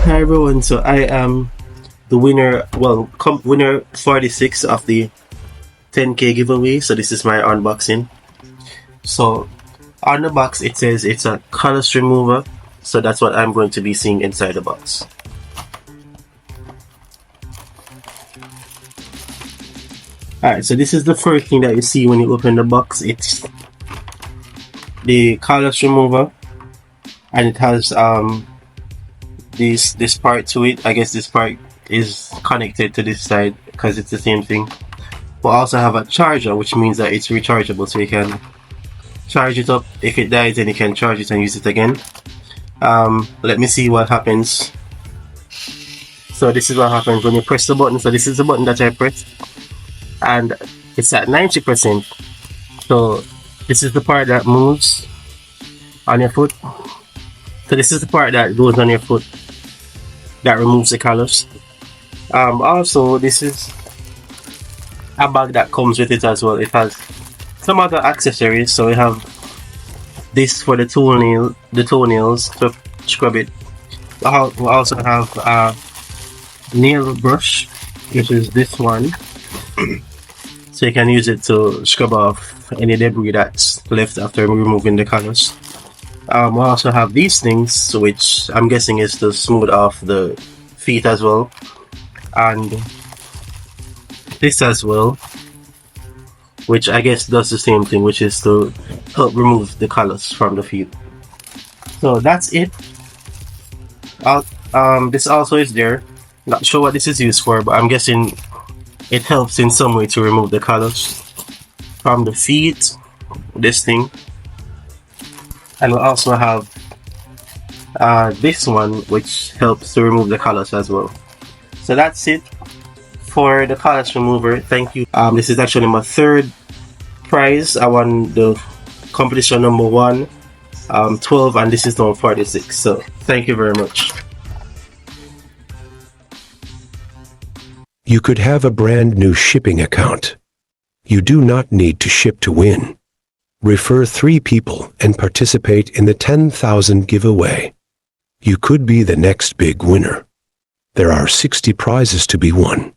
Hi everyone, so I am the winner, winner 46 of the 10k giveaway. So this is my unboxing. So on the box it says it's a callus remover, so that's what I'm going to be seeing inside the box. Alright, so this is the first thing that you see when you open the box. It's the callus remover, and it has this part to it. I guess this part is connected to this side because it's the same thing. We also have a charger, which means that it's rechargeable, so you can charge it up. If it dies, then you can charge it and use it again. Let me see what happens. So this is what happens when you press the button. So this is the button that I pressed, and it's at 90%. So this is the part that moves on your foot. So this is the part that goes on your foot that removes the callus. Also, this is a bag that comes with it as well. It has some other accessories. So we have this for the toenails to scrub it. We also have a nail brush, which is this one. So you can use it to scrub off any debris that's left after removing the callus. We also have these things, which I'm guessing is to smooth off the feet as well, and this as well, which I guess does the same thing, which is to help remove the callus from the feet. So that's it. This also is there. Not sure what this is used for, but I'm guessing it helps in some way to remove the callus from the feet, this thing. And we also have this one, which helps to remove the callus as well. So that's it for the callus remover. Thank you. This is actually my third prize. I won the competition number 1, 12, and this is number 46. So thank you very much. You could have a brand new shipping account. You do not need to ship to win. Refer 3 people and participate in the 10,000 giveaway. You could be the next big winner. There are 60 prizes to be won.